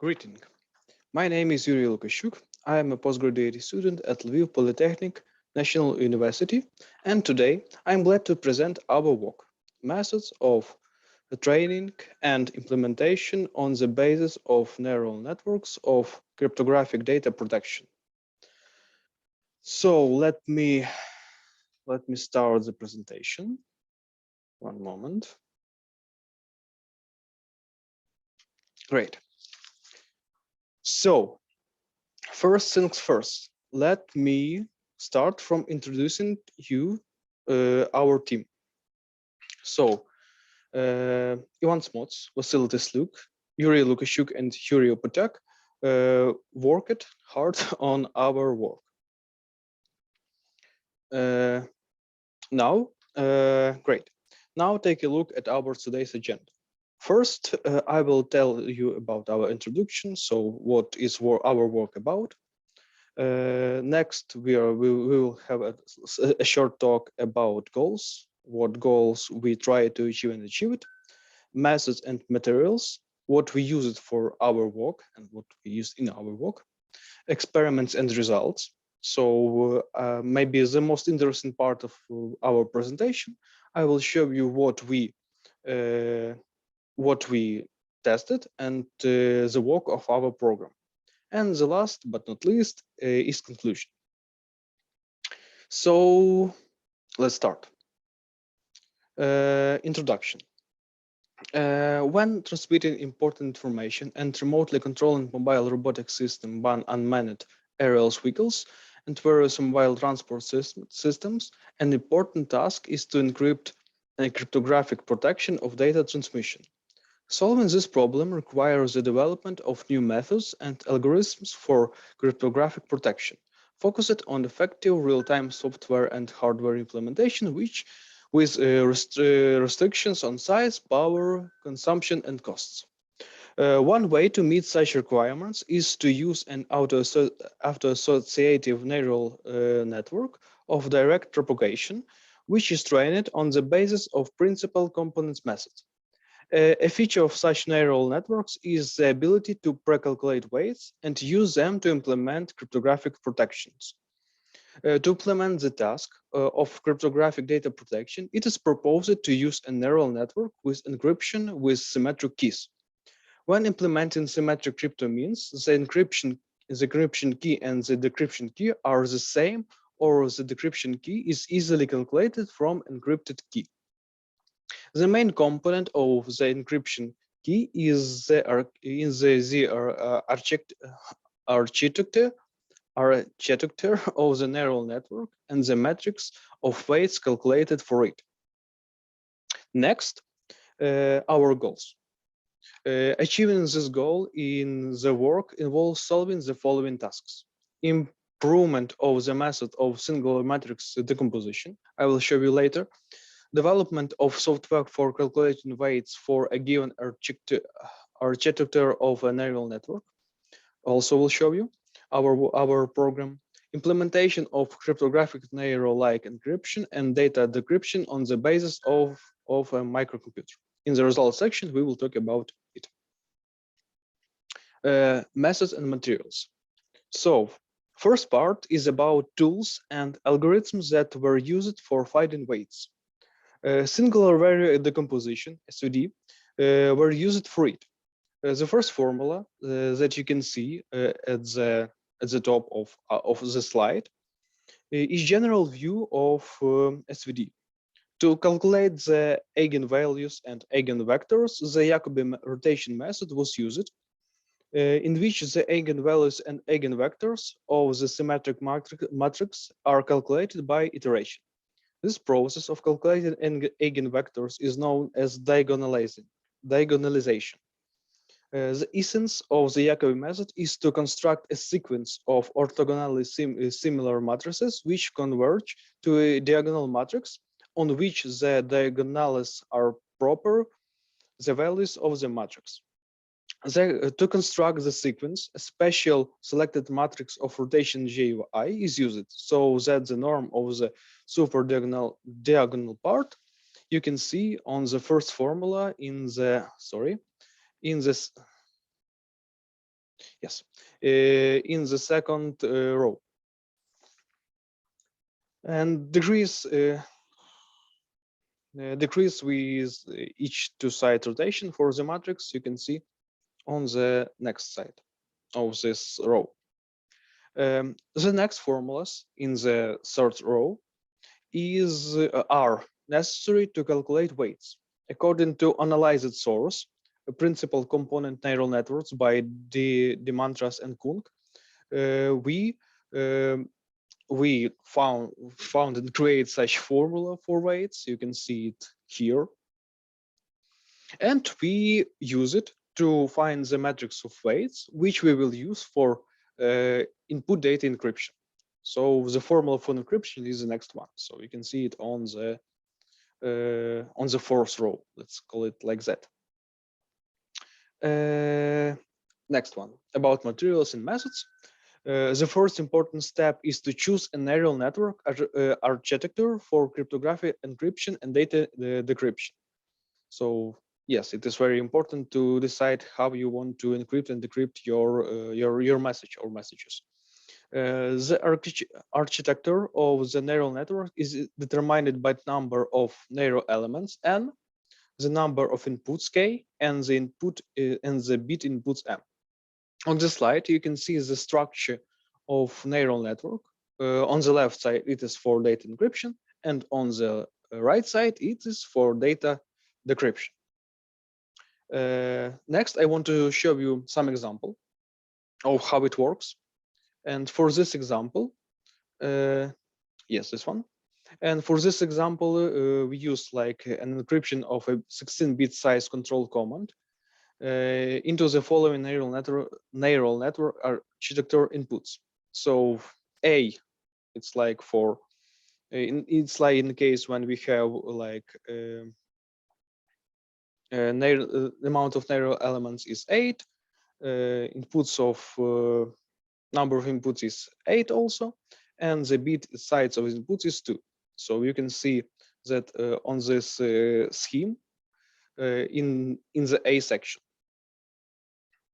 Greeting. My name is Yurii Lukashchuk. I am a postgraduate student at Lviv Polytechnic National University, and today I am glad to present our work, methods of training and implementation on the basis of neural networks of cryptographic data protection. So let me start the presentation. One moment. Great. So first things first, let me start from introducing you our team. So Ivan Tsmots, Vasyl Teslyuk, Yurii Lukashchuk, and Opotiak worked hard on our work. Great. Now take a look at our today's agenda. First, I will tell you about our introduction. So what is our work about? Next, we will have a short talk about goals, what goals we try to achieve and achieve it, methods and materials, what we use it for our work and what we use in our work, experiments and results. So maybe the most interesting part of our presentation, I will show you what we tested and the work of our program. And the last but not least is conclusion. So let's start. Introduction. When transmitting important information and remotely controlling mobile robotic system by unmanned aerial vehicles and various mobile transport systems, an important task is to encrypt cryptographic protection of data transmission. Solving this problem requires the development of new methods and algorithms for cryptographic protection, focused on effective real-time software and hardware implementation, with restrictions on size, power, consumption, and costs. One way to meet such requirements is to use an auto-associative neural network of direct propagation, which is trained on the basis of principal components method. A feature of such neural networks is the ability to pre-calculate weights and use them to implement cryptographic protections. To implement the task of cryptographic data protection, it is proposed to use a neural network with encryption with symmetric keys. When implementing symmetric crypto means the encryption key and the decryption key are the same, or the decryption key is easily calculated from encrypted key. The main component of the encryption key is the architecture of the neural network and the matrix of weights calculated for it. Next, our goals. Achieving this goal in the work involves solving the following tasks: improvement of the method of single matrix decomposition, I will show you later; development of software for calculating weights for a given architecture of a neural network, also will show you our program; implementation of cryptographic neural-like encryption and data decryption on the basis of a microcomputer. In the results section, we will talk about it. Methods and materials. So, first part is about tools and algorithms that were used for finding weights. Singular value decomposition, SVD, were used for it. The first formula that you can see at the top of the slide is general view of SVD. To calculate the eigenvalues and eigenvectors, the Jacobi rotation method was used, in which the eigenvalues and eigenvectors of the symmetric matrix are calculated by iteration. This process of calculating eigenvectors is known as diagonalization. The essence of the Jacobi method is to construct a sequence of orthogonally similar matrices which converge to a diagonal matrix on which the diagonales are proper, the values of the matrix. To construct the sequence, a special selected matrix of rotation Ji is used, so that the norm of the super diagonal part you can see on the first formula in the Yes, in the second row. And decrease with each two-side rotation for the matrix, you can see on the next side of this row. The next formulas in the third row are necessary to calculate weights. According to analyzed source, a principal component neural networks by Demantras and Kung, we found and create such formula for weights. You can see it here, and we use it to find the matrix of weights, which we will use for input data encryption. So the formula for encryption is the next one. So you can see it on the fourth row. Let's call it like that. Next one, about materials and methods. The first important step is to choose a neural network architecture for cryptographic encryption and data decryption. So yes, it is very important to decide how you want to encrypt and decrypt your message or messages. The architecture of the neural network is determined by the number of neuroelements n, the number of inputs k, and the bit inputs m. On the slide, you can see the structure of neural network. On the left side, it is for data encryption, and on the right side, it is for data decryption. Next, I want to show you some example of how it works. And for this example, yes, this one. And for this example, we use like an encryption of a 16-bit size control command into the following neural network architecture inputs. So A, it's like for it's like in the case when we have like the amount of neural elements is 8, inputs of number of inputs is 8 also, and the bit size of inputs is 2. So you can see that on this scheme in the A section.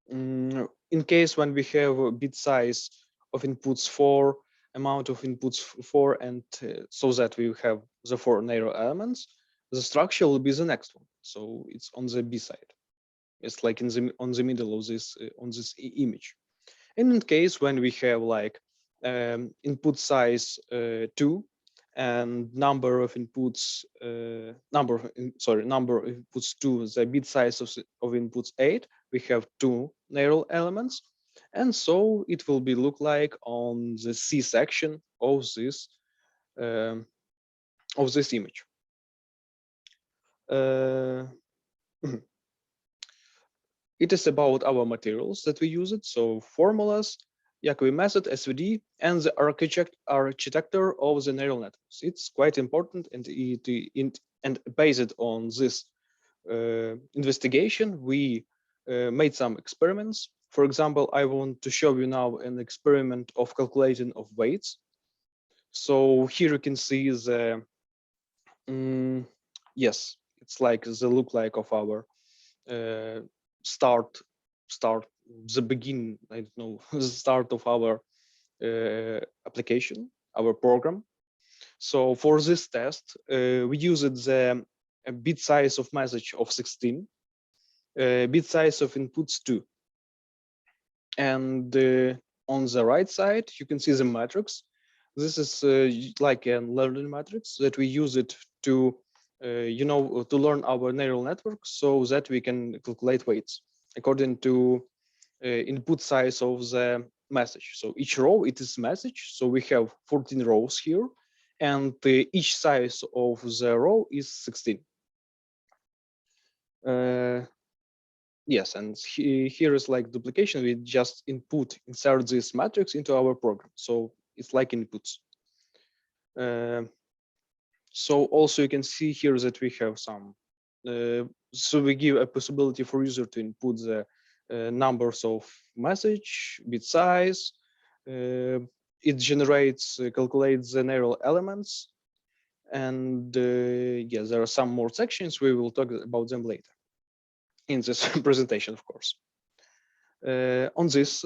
In case when we have a bit size of inputs 4, amount of inputs 4, and so that we have the 4 neural elements, the structure will be the next one. So it's on the B side. It's like on the middle of this on this image. And in case when we have like input size 2 and number of inputs number of inputs 2, the bit size of inputs 8, we have 2 neural elements, and so it will be look like on the C section of this image. It is about our materials that we use it. So formulas, Yakovi method, SVD, and the architecture of the neural networks. It's quite important, and based on this investigation, we made some experiments. For example, I want to show you now an experiment of calculating of weights. So here you can see the yes, it's like the look like of our start the begin, I don't know, the start of our application, our program. So for this test, we used the bit size of message of 16, bit size of inputs 2. And on the right side, you can see the matrix. This is like a learning matrix that we use it to to learn our neural network so that we can calculate weights according to input size of the message. So each row, it is message. So we have 14 rows here, and each size of the row is 16. Yes, and here is like duplication. We just insert this matrix into our program. So it's like inputs. So also you can see here that we have some, so we give a possibility for user to input the numbers of message, bit size. It generates, calculates the neural elements. And yes, there are some more sections. We will talk about them later in this presentation, of course. On this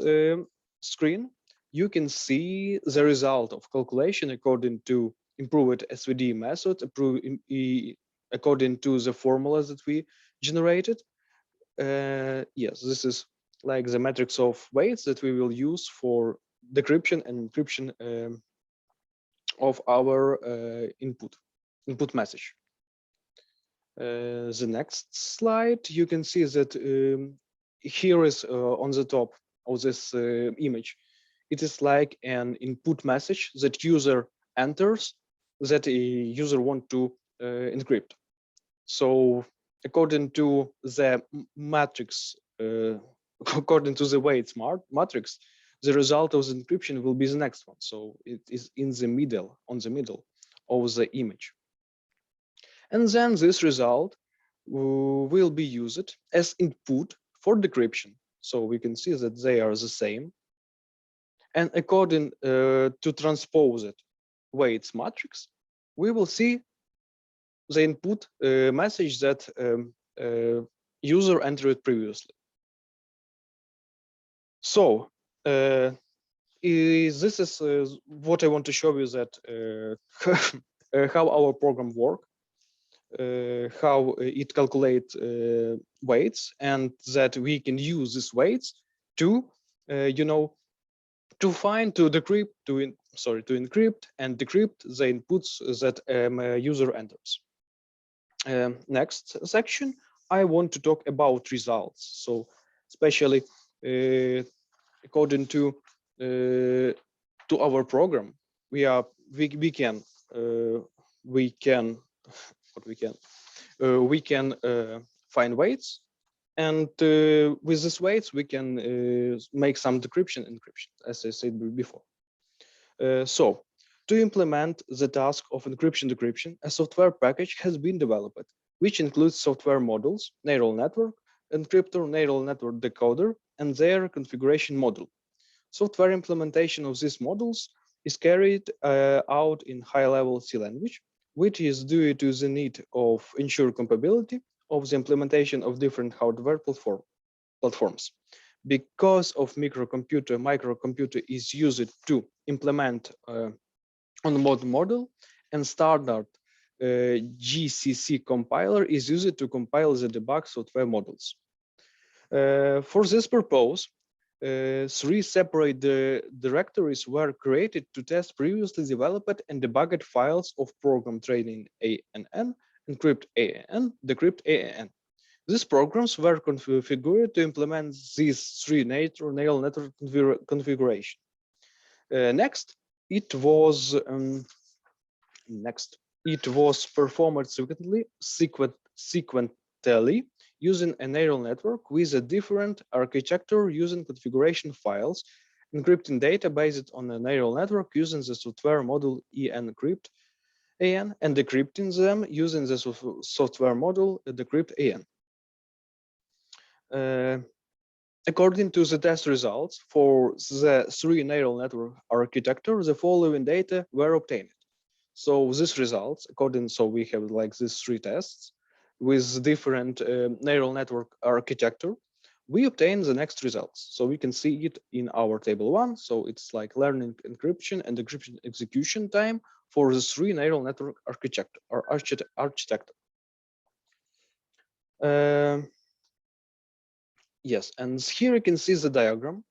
screen, you can see the result of calculation according to improved SVD method, according to the formulas that we generated. Yes, this is like the matrix of weights that we will use for decryption and encryption of our input message. The next slide, you can see that here is on the top of this image, it is like an input message that user enters that a user want to encrypt. So according to the matrix, according to the weights matrix, the result of the encryption will be the next one. So it is in the middle, on the middle of the image. And then this result will be used as input for decryption. So we can see that they are the same. And according to transposed weights matrix, we will see the input message that user entered previously. So this is what I want to show you, that how our program works, how it calculates weights, and that we can use these weights to, to find, to decrypt, to encrypt and decrypt the inputs that user enters. Next section, I want to talk about results. So especially according to our program, we can find weights, and with these weights we can make some decryption encryption, as I said before. So to implement the task of encryption decryption, a software package has been developed, which includes software modules, neural network, encryptor, neural network decoder, and their configuration module. Software implementation of these modules is carried out in high-level C language, which is due to the need of ensure compatibility of the implementation of different hardware platforms. Because of microcomputer is used to implement on model model, and standard GCC compiler is used to compile the debug software models. For this purpose, 3 separate directories were created to test previously developed and debugged files of program training ANN, encrypt ANN, decrypt ANN. These programs were configured to implement these 3 neural network configuration. Next, it was performed sequentially using a neural network with a different architecture, using configuration files, encrypting data based on a neural network using the software module encrypt AN, and decrypting them using the software module decrypt AN. According to the test results for the 3 neural network architecture, the following data were obtained. So these results, so we have like these 3 tests with different neural network architecture, we obtain the next results. So we can see it in our table 1. So it's like learning encryption and decryption execution time for the 3 neural network architecture. Yes, and here you can see the diagram.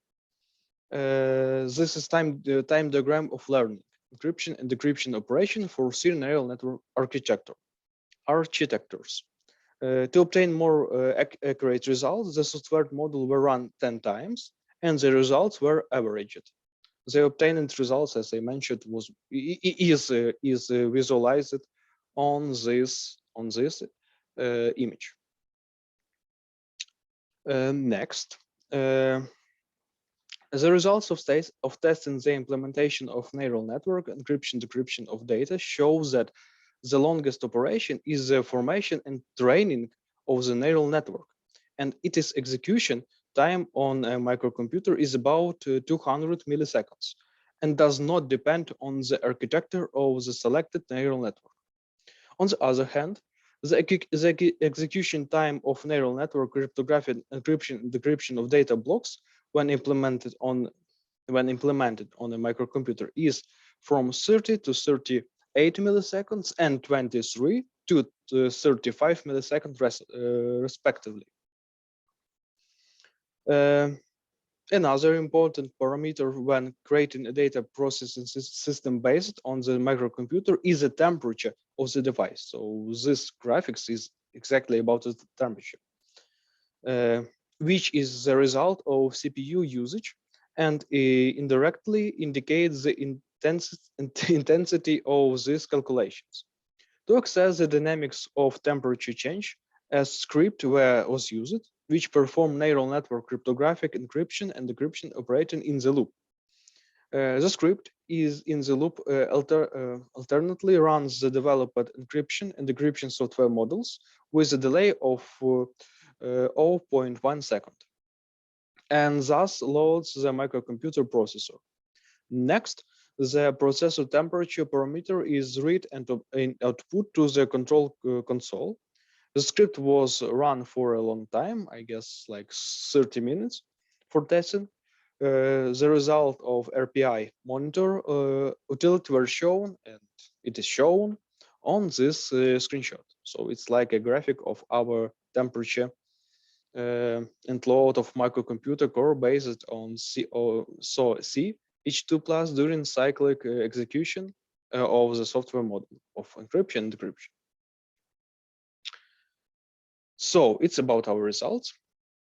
This is time diagram of learning, encryption and decryption operation for 3 neural network architectures. To obtain more accurate results, the software module were run 10 times, and the results were averaged. The obtained results, as I mentioned, is visualized on this image. Next, the results of testing the implementation of neural network encryption decryption of data shows that the longest operation is the formation and training of the neural network, and its execution time on a microcomputer is about 200 milliseconds and does not depend on the architecture of the selected neural network. On the other hand, The execution time of neural network cryptographic encryption and decryption of data blocks when implemented on a microcomputer is from 30 to 38 milliseconds and 23 to 35 milliseconds respectively. Another important parameter when creating a data processing system based on the microcomputer is the temperature of the device. So this graphics is exactly about the temperature, which is the result of CPU usage and indirectly indicates the intensity of these calculations. To access the dynamics of temperature change, a script was used, which performed neural network cryptographic encryption and decryption operating in the loop. The script is in the loop alternately runs the developed encryption and decryption software models with a delay of 0.1 second, and thus loads the microcomputer processor. Next, the processor temperature parameter is read and output to the control console. The script was run for a long time, I guess like 30 minutes for testing. The result of RPI monitor utility were shown, and it is shown on this screenshot. So it's like a graphic of our temperature and load of microcomputer core based on SoC H2+ during cyclic execution of the software model of encryption and decryption. So it's about our results.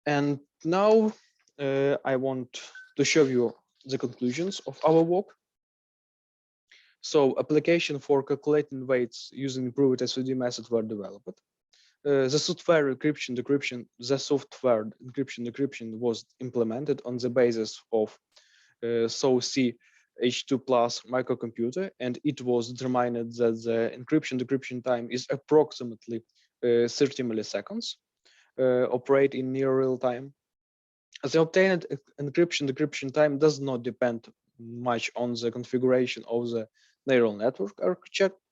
And now I want to show you the conclusions of our work. So application for calculating weights using improved SVD method were developed. The software encryption decryption was implemented on the basis of SoC H2+ microcomputer, and it was determined that the encryption decryption time is approximately 30 milliseconds, operate in near real time. The obtained encryption decryption time does not depend much on the configuration of the neural network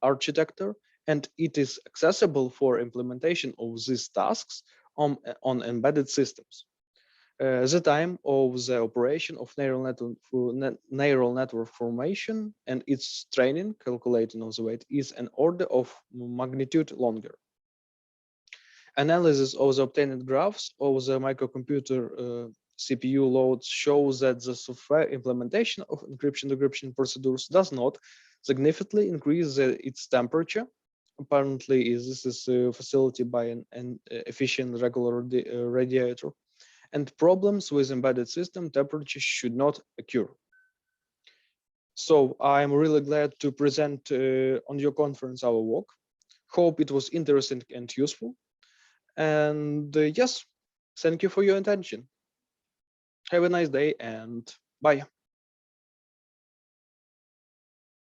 architecture, and it is accessible for implementation of these tasks on embedded systems. The time of the operation of neural network formation and its training, calculating of the weight, is an order of magnitude longer. Analysis of the obtained graphs of the microcomputer CPU loads shows that the software implementation of encryption-decryption procedures does not significantly increase its temperature. Apparently, this is facilitated by an efficient regular radiator, and problems with embedded system temperature should not occur. So I'm really glad to present on your conference our work. Hope it was interesting and useful. And yes, thank you for your attention. Have a nice day and bye.